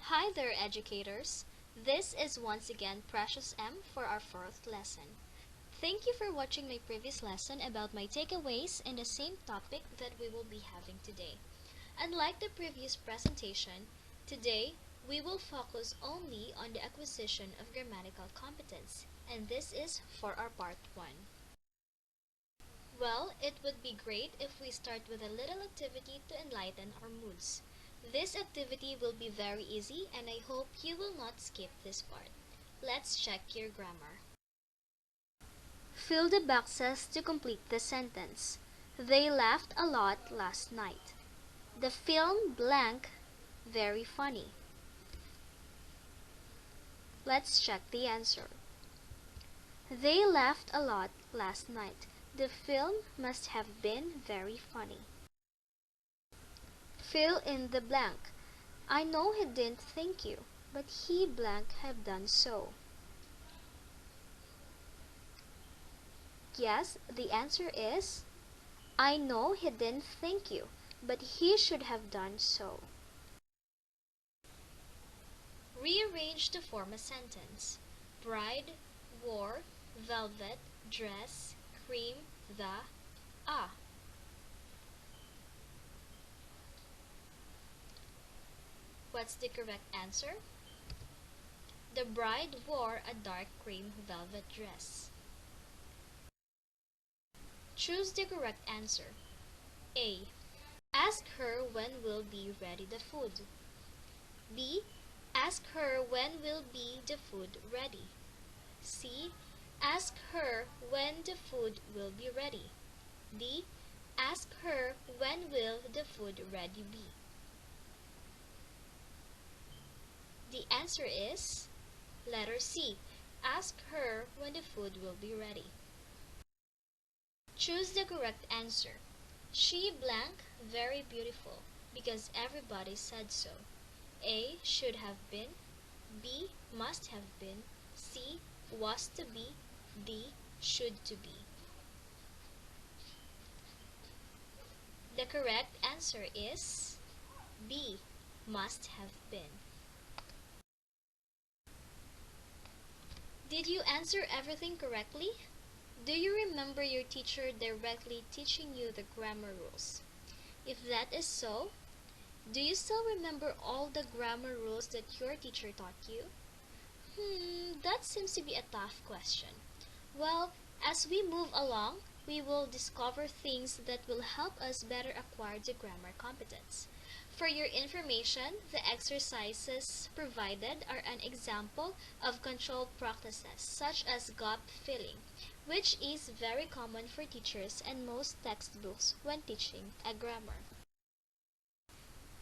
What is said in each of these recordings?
Hi there, educators. This is once again Precious M for our fourth lesson. Thank you for watching my previous lesson about my takeaways in the same topic that we will be having today. Unlike the previous presentation, today we will focus only on the acquisition of grammatical competence, and this is for our part 1. Well, it would be great if we start with a little activity to enlighten our moods. This activity will be very easy and I hope you will not skip this part. Let's check your grammar. Fill the boxes to complete the sentence. They laughed a lot last night. The film blank very funny. Let's check the answer. They laughed a lot last night. The film must have been very funny. Fill in the blank. I know he didn't thank you, but he blank have done so. Yes, the answer is I know he didn't thank you, but he should have done so. Rearrange to form a sentence. Bride wore velvet dress cream the What's the correct answer? The bride wore a dark cream velvet dress. Choose the correct answer. A. Ask her when will be ready the food. B. Ask her when will be the food ready. C. Ask her when the food will be ready. D. Ask her when will the food ready be. The answer is letter C. Ask her when the food will be ready. Choose the correct answer. She blank very beautiful because everybody said so. A should have been, B must have been, C was to be, D should to be. The correct answer is B must have been. Did you answer everything correctly? Do you remember your teacher directly teaching you the grammar rules? If that is so, do you still remember all the grammar rules that your teacher taught you? That seems to be a tough question. Well, as we move along, we will discover things that will help us better acquire the grammar competence. For your information, the exercises provided are an example of controlled practices such as gap filling, which is very common for teachers and most textbooks when teaching a grammar.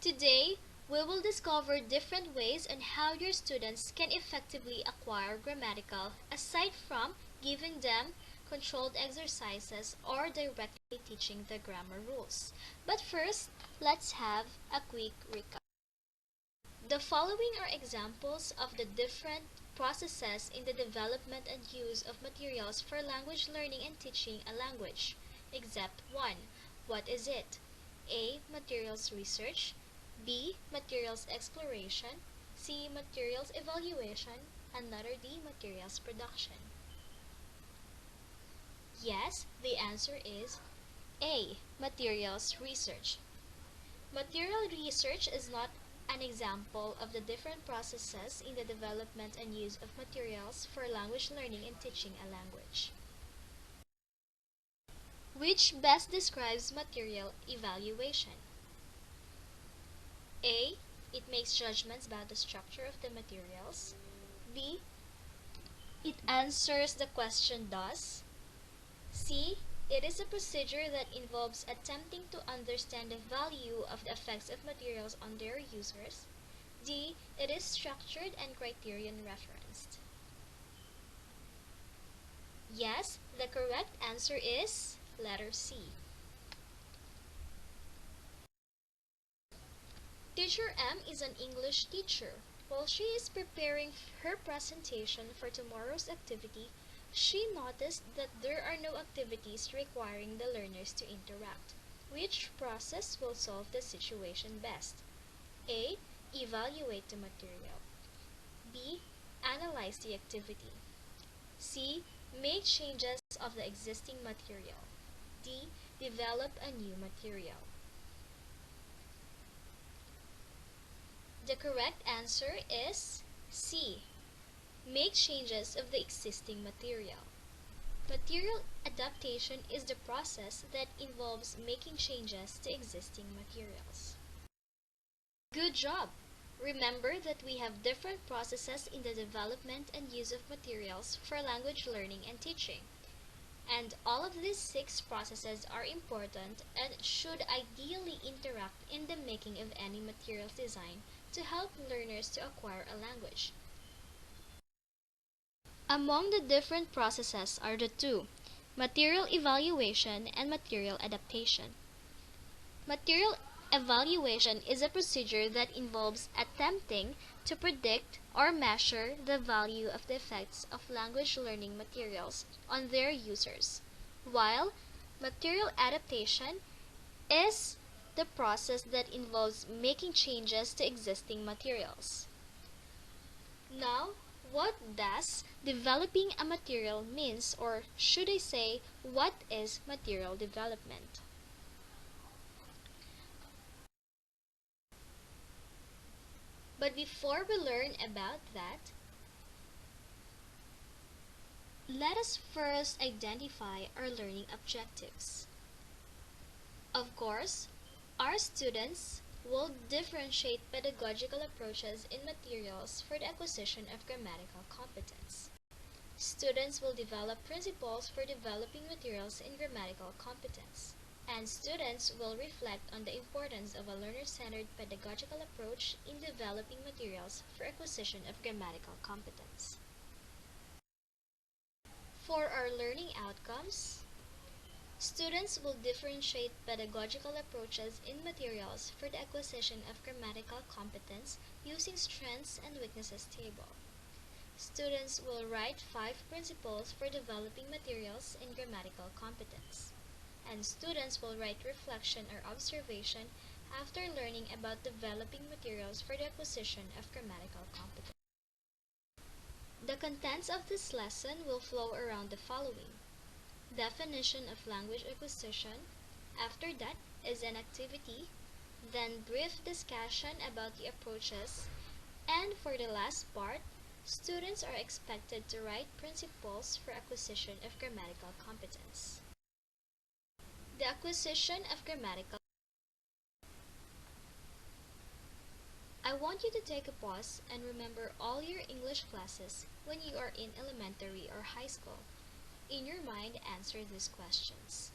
Today, we will discover different ways on how your students can effectively acquire grammatical aside from giving them controlled exercises or directly teaching the grammar rules. But first, let's have a quick recap. The following are examples of the different processes in the development and use of materials for language learning and teaching a language. Except 1. What is it? A. Materials research. B. Materials exploration. C. Materials evaluation. And letter D. Materials production. Yes, the answer is A. Materials research. Material research is not an example of the different processes in the development and use of materials for language learning and teaching a language. Which best describes material evaluation? A. It makes judgments about the structure of the materials. B. It answers the question does. C. It is a procedure that involves attempting to understand the value of the effects of materials on their users. D. It is structured and criterion referenced. Yes, the correct answer is letter C. Teacher M is an English teacher. While she is preparing her presentation for tomorrow's activity, she noticed that there are no activities requiring the learners to interact. Which process will solve the situation best? A. Evaluate the material. B. Analyze the activity. C. Make changes of the existing material. D. Develop a new material. The correct answer is C. Make changes of the existing material. Material adaptation is the process that involves making changes to existing materials. Good job! Remember that we have different processes in the development and use of materials for language learning and teaching. And all of these 6 processes are important and should ideally interact in the making of any materials design to help learners to acquire a language. Among the different processes are the 2, material evaluation and material adaptation. Material evaluation is a procedure that involves attempting to predict or measure the value of the effects of language learning materials on their users, while material adaptation is the process that involves making changes to existing materials. Now, what does developing a material means, or should I say, what is material development? But before we learn about that, let us first identify our learning objectives. Of course, our students will differentiate pedagogical approaches in materials for the acquisition of grammatical competence. Students will develop principles for developing materials in grammatical competence. And students will reflect on the importance of a learner-centered pedagogical approach in developing materials for acquisition of grammatical competence. For our learning outcomes, students will differentiate pedagogical approaches in materials for the acquisition of grammatical competence using strengths and weaknesses table. Students will write 5 principles for developing materials in grammatical competence. And students will write reflection or observation after learning about developing materials for the acquisition of grammatical competence. The contents of this lesson will flow around the following: definition of language acquisition, after that is an activity, then brief discussion about the approaches, and for the last part, students are expected to write principles for acquisition of grammatical competence. The acquisition of grammatical. I want you to take a pause and remember all your English classes when you are in elementary or high school. In your mind, answer these questions.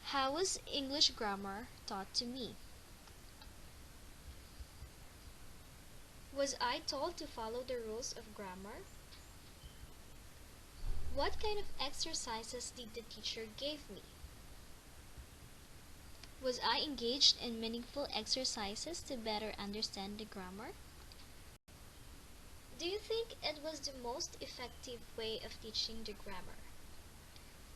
How was English grammar taught to me? Was I told to follow the rules of grammar? What kind of exercises did the teacher give me? Was I engaged in meaningful exercises to better understand the grammar? Do you think it was the most effective way of teaching the grammar?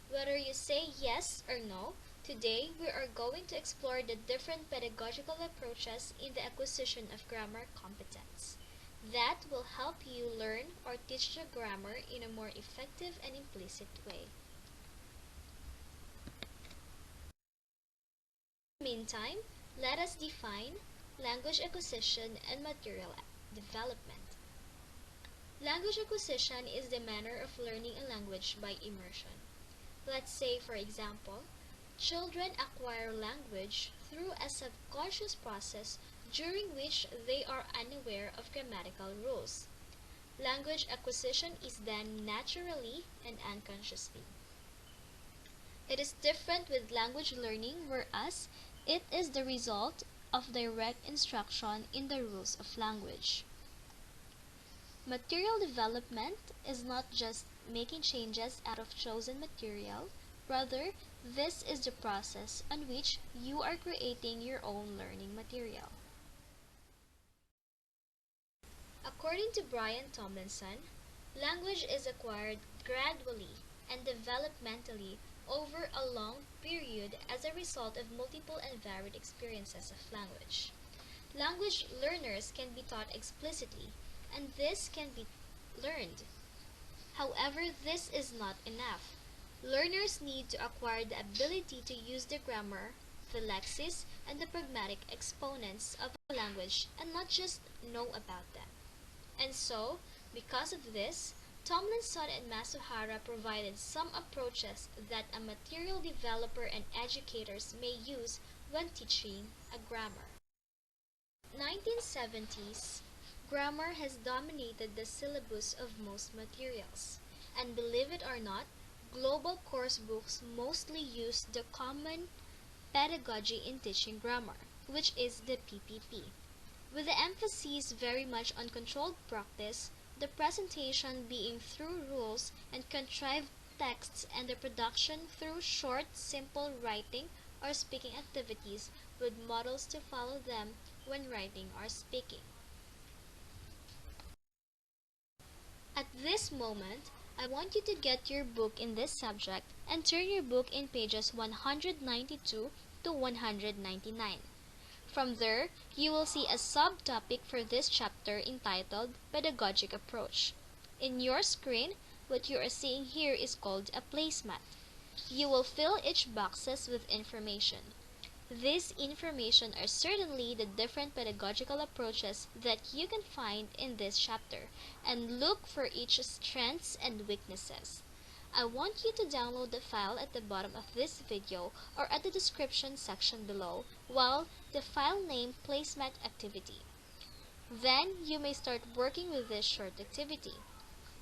Whether you say yes or no, today we are going to explore the different pedagogical approaches in the acquisition of grammar competence. That will help you learn or teach the grammar in a more effective and implicit way. Meantime, let us define language acquisition and material development. Language acquisition is the manner of learning a language by immersion. Let's say, for example, children acquire language through a subconscious process during which they are unaware of grammatical rules. Language acquisition is done naturally and unconsciously. It is different with language learning, whereas it is the result of direct instruction in the rules of language. Material development is not just making changes out of chosen material, rather, this is the process on which you are creating your own learning material. According to Brian Tomlinson, language is acquired gradually and developmentally over a long period as a result of multiple and varied experiences of language. Language learners can be taught explicitly, and this can be learned. However, this is not enough. Learners need to acquire the ability to use the grammar, the lexis, and the pragmatic exponents of a language and not just know about them. And so, because of this, Tomlinson and Masuhara provided some approaches that a material developer and educators may use when teaching a grammar. 1970s, grammar has dominated the syllabus of most materials. And believe it or not, global course books mostly use the common pedagogy in teaching grammar, which is the PPP. With the emphasis very much on controlled practice, the presentation being through rules and contrived texts and the production through short, simple writing or speaking activities with models to follow them when writing or speaking. At this moment, I want you to get your book in this subject and turn your book in pages 192 to 199. From there, you will see a subtopic for this chapter entitled Pedagogic Approach. In your screen, what you are seeing here is called a placemat. You will fill each boxes with information. This information are certainly the different pedagogical approaches that you can find in this chapter, and look for each strengths and weaknesses. I want you to download the file at the bottom of this video or at the description section below, while the file name Placemat Activity. Then you may start working with this short activity.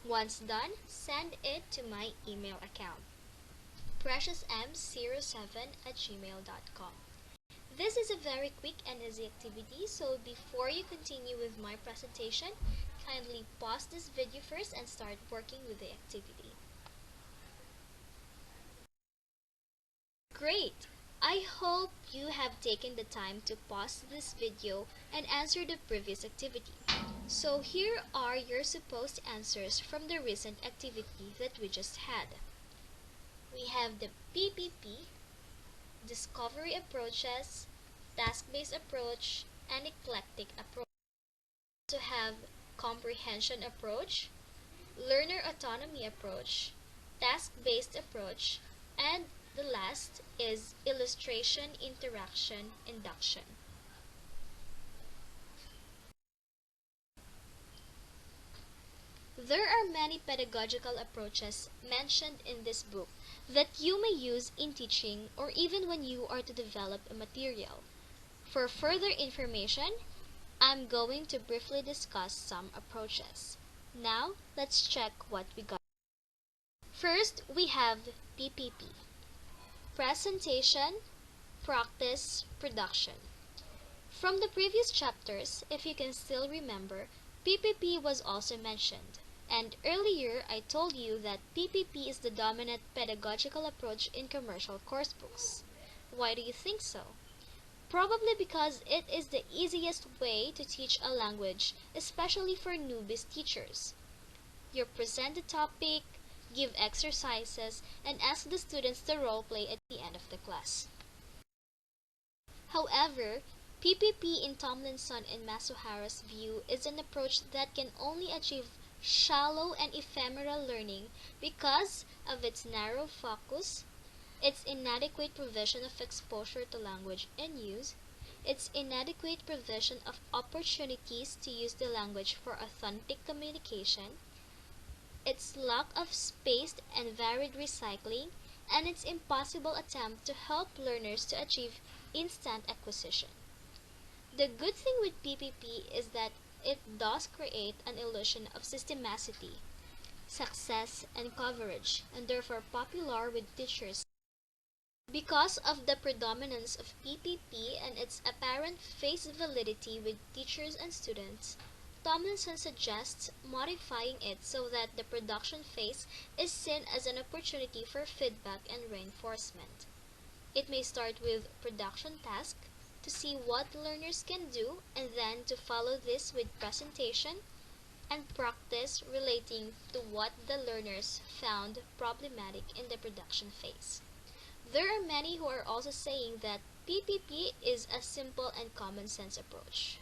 Once done, send it to my email account, preciousm07@gmail.com. This is a very quick and easy activity, so before you continue with my presentation, kindly pause this video first and start working with the activity. Great! I hope you have taken the time to pause this video and answer the previous activity. So here are your supposed answers from the recent activity that we just had. We have the PPP, discovery approaches, task-based approach, and eclectic approach. We also have comprehension approach, learner autonomy approach, task-based approach, and the last is illustration, interaction, induction. There are many pedagogical approaches mentioned in this book that you may use in teaching or even when you are to develop a material. For further information, I'm going to briefly discuss some approaches. Now, let's check what we got. First, we have PPP. Presentation, practice, production. From the previous chapters, if you can still remember, PPP was also mentioned. And earlier, I told you that PPP is the dominant pedagogical approach in commercial course books. Why do you think so? Probably because it is the easiest way to teach a language, especially for newbies teachers. You present the topic, give exercises, and ask the students to role play at the end of the class. However, PPP in Tomlinson and Masuhara's view is an approach that can only achieve shallow and ephemeral learning because of its narrow focus, its inadequate provision of exposure to language in use, its inadequate provision of opportunities to use the language for authentic communication, its lack of spaced and varied recycling, and its impossible attempt to help learners to achieve instant acquisition. The good thing with PPP is that it does create an illusion of systematicity, success, and coverage, and therefore popular with teachers. Because of the predominance of PPP and its apparent face validity with teachers and students, Tomlinson suggests modifying it so that the production phase is seen as an opportunity for feedback and reinforcement. It may start with production task to see what learners can do, and then to follow this with presentation and practice relating to what the learners found problematic in the production phase. There are many who are also saying that PPP is a simple and common sense approach.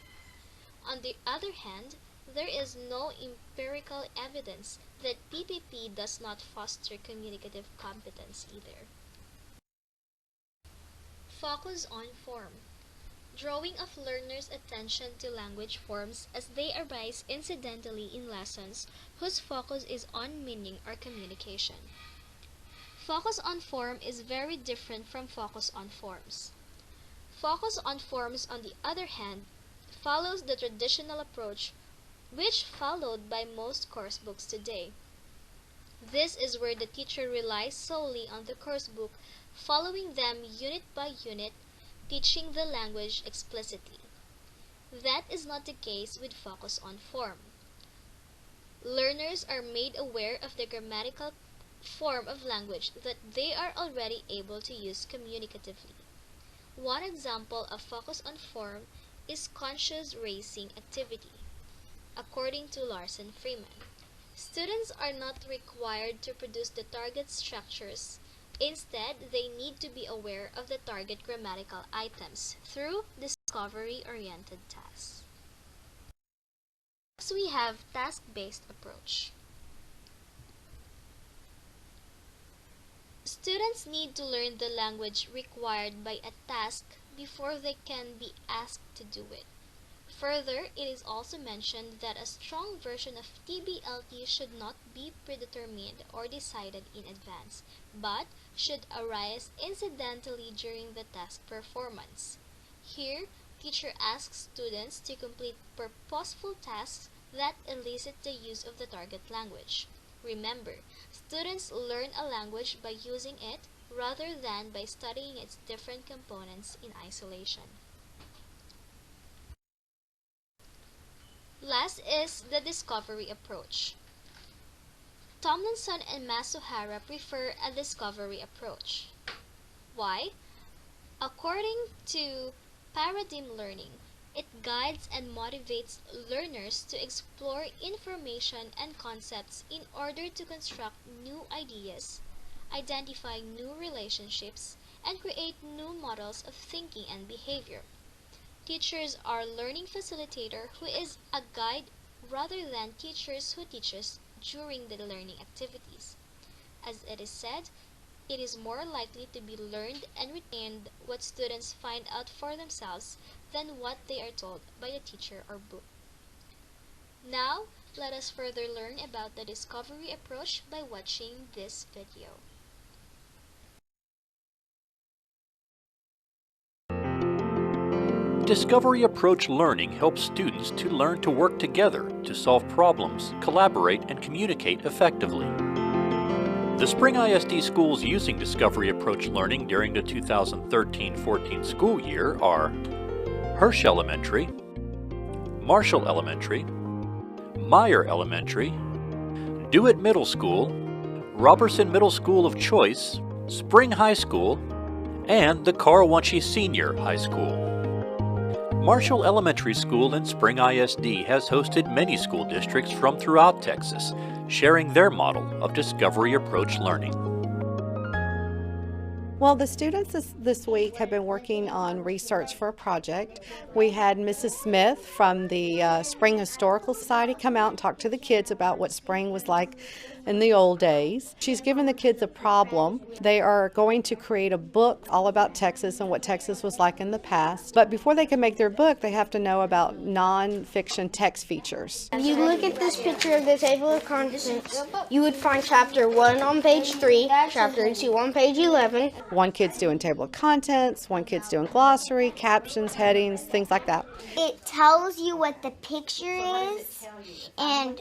On the other hand, there is no empirical evidence that PPP does not foster communicative competence either. Focus on form. Drawing of learners' attention to language forms as they arise incidentally in lessons whose focus is on meaning or communication. Focus on form is very different from focus on forms. Focus on forms, on the other hand, follows the traditional approach which followed by most course books today. This is where the teacher relies solely on the course book, following them unit by unit, teaching the language explicitly. That is not the case with focus on form. Learners are made aware of the grammatical form of language that they are already able to use communicatively. One example of focus on form is conscious racing activity. According to Larson Freeman, students are not required to produce the target structures. Instead, they need to be aware of the target grammatical items through discovery-oriented tasks. Next, we have task-based approach. Students need to learn the language required by a task before they can be asked to do it. Further, it is also mentioned that a strong version of TBLT should not be predetermined or decided in advance, but should arise incidentally during the task performance. Here, teacher asks students to complete purposeful tasks that elicit the use of the target language. Remember, students learn a language by using it rather than by studying its different components in isolation. Last is the discovery approach. Tomlinson and Masuhara prefer a discovery approach. Why? According to paradigm learning, it guides and motivates learners to explore information and concepts in order to construct new ideas, identify new relationships, and create new models of thinking and behavior. Teachers are learning facilitator who is a guide rather than teachers who teaches during the learning activities. As it is said, it is more likely to be learned and retained what students find out for themselves than what they are told by the teacher or book. Now, let us further learn about the discovery approach by watching this video. Discovery approach learning helps students to learn to work together to solve problems, collaborate, and communicate effectively. The Spring ISD schools using discovery approach learning during the 2013-14 school year are Hirsch Elementary, Marshall Elementary, Meyer Elementary, Dewitt Middle School, Robertson Middle School of Choice, Spring High School, and the Carl Wunschie Senior High School. Marshall Elementary School and Spring ISD has hosted many school districts from throughout Texas, sharing their model of discovery approach learning. Well, the students this week have been working on research for a project. We had Mrs. Smith from the Spring Historical Society come out and talk to the kids about what spring was like in the old days. She's given the kids a problem. They are going to create a book all about Texas and what Texas was like in the past. But before they can make their book, they have to know about non-fiction text features. If you look at this picture of the table of contents, you would find chapter 1 on page 3, chapter 2 on page 11. One kid's doing table of contents, one kid's doing glossary, captions, headings, things like that. It tells you what the picture is, and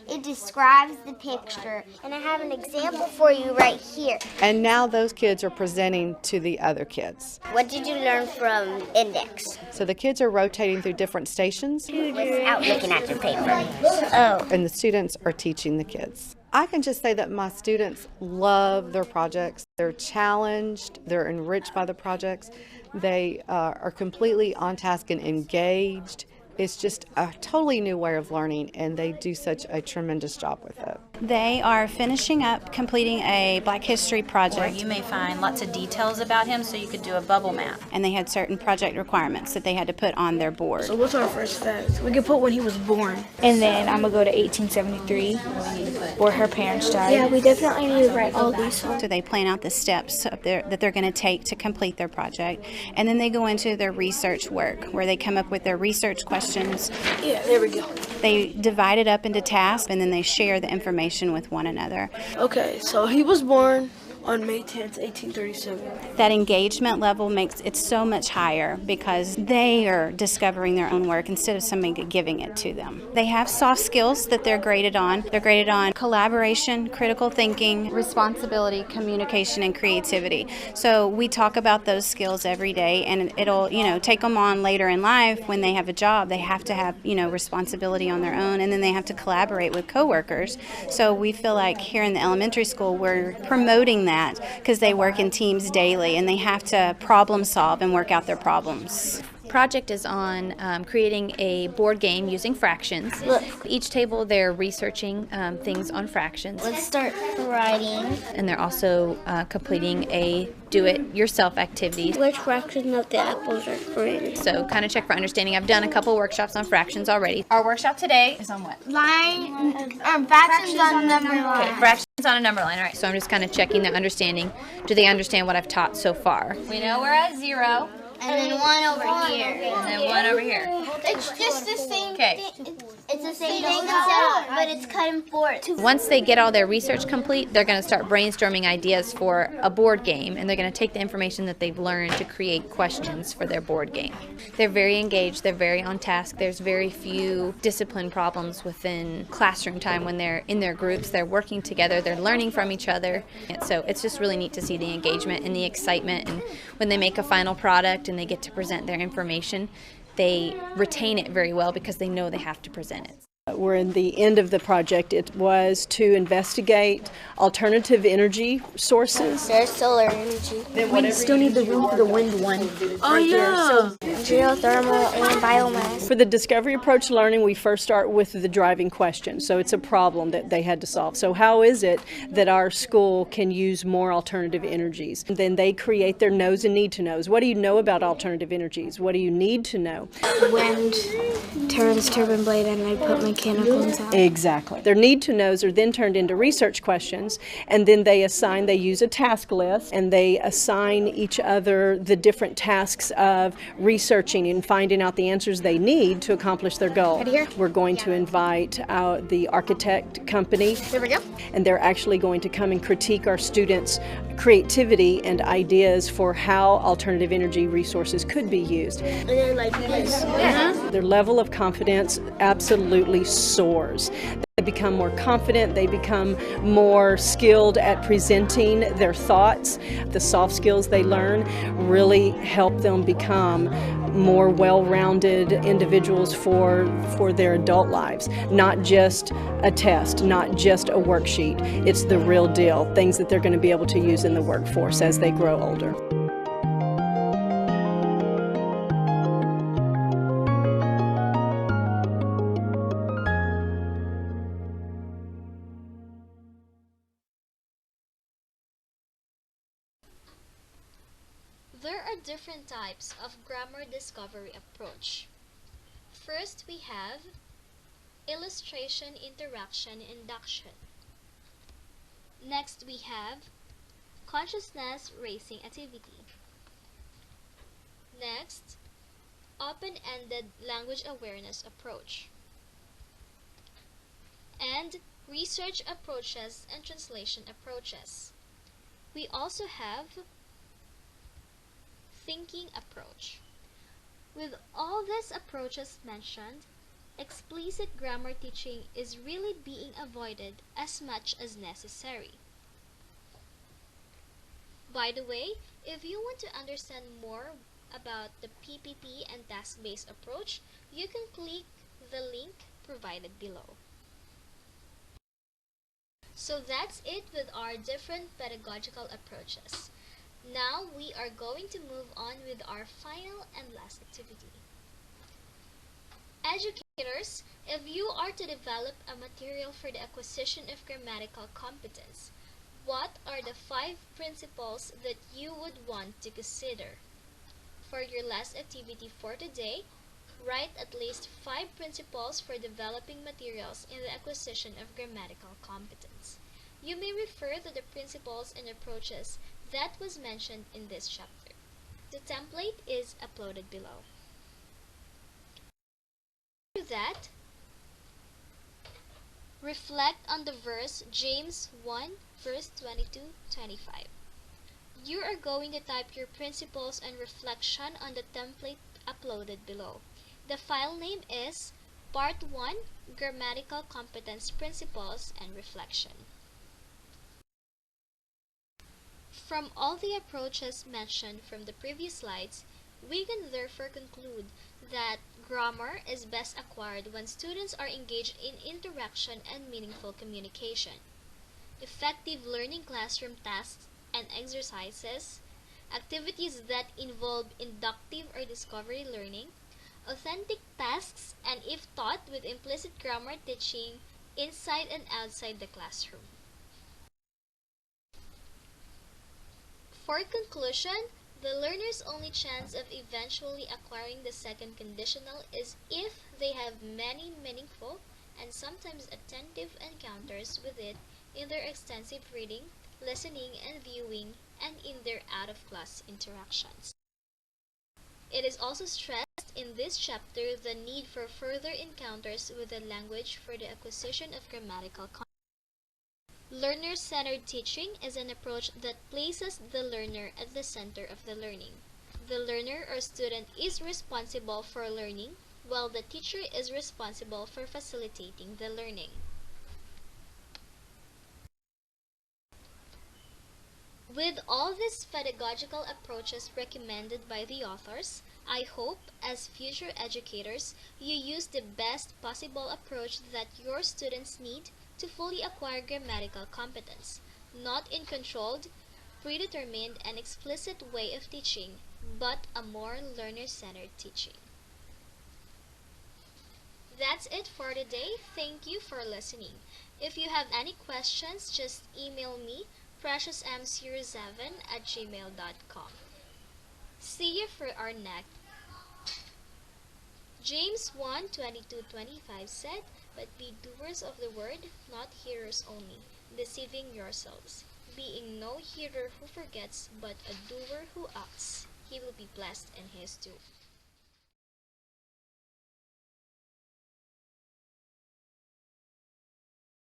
it describes the picture. And I have an example for you right here. And now those kids are presenting to the other kids. What did you learn from index? So the kids are rotating through different stations. Without looking at your paper. Oh. And the students are teaching the kids. I can just say that my students love their projects. They're challenged, they're enriched by the projects, they are completely on task and engaged. It's just a totally new way of learning, and they do such a tremendous job with it. They are finishing up completing a Black History project. Where you may find lots of details about him, so you could do a bubble map. And they had certain project requirements that they had to put on their board. So what's our first fact? We could put when he was born. And then I'm going to go to 1873, where her parents died. Yeah, we definitely need to write all these. So they plan out the steps that they're going to take to complete their project. And then they go into their research work, where they come up with their research questions. Yeah, there we go. They divide it up into tasks, and then they share the information with one another. Okay, so he was born on May 10th, 1837. That engagement level makes it so much higher because they are discovering their own work instead of somebody giving it to them. They have soft skills that they're graded on. They're graded on collaboration, critical thinking, responsibility, communication, and creativity. So we talk about those skills every day, and it'll, take them on later in life when they have a job. They have to have, responsibility on their own, and then they have to collaborate with coworkers. So we feel like here in the elementary school, we're promoting that because they work in teams daily and they have to problem solve and work out their problems. Project is on creating a board game using fractions. Look. Each table they're researching things on fractions. Let's start writing. And they're also completing a do-it-yourself activity. Which fraction of the apples are green? So kind of check for understanding. I've done a couple workshops on fractions already. Our workshop today is on what? Fractions on number line. Okay, fractions on a number line. All right, so I'm just kind of checking their understanding. Do they understand what I've taught so far? We know we're at 0. And then one over here. And then 1 over here. It's just the same Okay. thing. It's the same thing, but it's cut in four. Once they get all their research complete, they're going to start brainstorming ideas for a board game, and they're going to take the information that they've learned to create questions for their board game. They're very engaged. They're very on task. There's very few discipline problems within classroom time when they're in their groups. They're working together. They're learning from each other. And so it's just really neat to see the engagement and the excitement. And when they make a final product and they get to present their information, they retain it very well because they know they have to present it. We're in the end of the project. It was to investigate alternative energy sources. There's solar energy. We still need the room for the wind one. Oh, yeah. Geothermal and biomass. For the discovery approach learning, we first start with the driving question. So it's a problem that they had to solve. So how is it that our school can use more alternative energies? And then they create their knows and need to knows. What do you know about alternative energies? What do you need to know? Wind turns turbine blade, and I put mechanical inside. Exactly. Their need to knows are then turned into research questions, and then they use a task list, and they assign each other the different tasks of researching and finding out the answers they need to accomplish their goal. We're going to invite out the architect company. There we go. And they're actually going to come and critique our students' creativity and ideas for how alternative energy resources could be used. And then like this. Their level of confidence absolutely soars. They become more confident, they become more skilled at presenting their thoughts. The soft skills they learn really help them become more well-rounded individuals for their adult lives. Not just a test, not just a worksheet. It's the real deal, things that they're going to be able to use in the workforce as they grow older. There are different types of grammar discovery approach. First, we have illustration, interaction, induction. Next, we have consciousness raising activity. Next, open-ended language awareness approach. And research approaches and translation approaches. We also have thinking approach. With all these approaches mentioned, explicit grammar teaching is really being avoided as much as necessary. By the way, if you want to understand more about the PPP and task-based approach, you can click the link provided below. So that's it with our different pedagogical approaches. Now we are going to move on with our final and last activity. Educate If you are to develop a material for the acquisition of grammatical competence, what are the 5 principles that you would want to consider? For your last activity for today, write at least 5 principles for developing materials in the acquisition of grammatical competence. You may refer to the principles and approaches that was mentioned in this chapter. The template is uploaded below. After that, reflect on the verse James 1 verse 22-25. You are going to type your principles and reflection on the template uploaded below. The file name is Part 1 Grammatical Competence Principles and Reflection. From all the approaches mentioned from the previous slides, we can therefore conclude that grammar is best acquired when students are engaged in interaction and meaningful communication. Effective learning classroom tasks and exercises, activities that involve inductive or discovery learning, authentic tasks, and if taught with implicit grammar teaching inside and outside the classroom. For conclusion, the learner's only chance of eventually acquiring the second conditional is if they have many meaningful and sometimes attentive encounters with it in their extensive reading, listening, and viewing, and in their out-of-class interactions. It is also stressed in this chapter the need for further encounters with the language for the acquisition of grammatical content. Learner-centered teaching is an approach that places the learner at the center of the learning. The learner or student is responsible for learning, while the teacher is responsible for facilitating the learning. With all these pedagogical approaches recommended by the authors, I hope, as future educators, you use the best possible approach that your students need to fully acquire grammatical competence, not in controlled, predetermined, and explicit way of teaching, but a more learner-centered teaching. That's it for today. Thank you for listening. If you have any questions, just email me, preciousm07@gmail.com. See you for our next. James 1:22-25 said, "But be doers of the word, not hearers only, deceiving yourselves. Being no hearer who forgets, but a doer who acts, he will be blessed in his doing."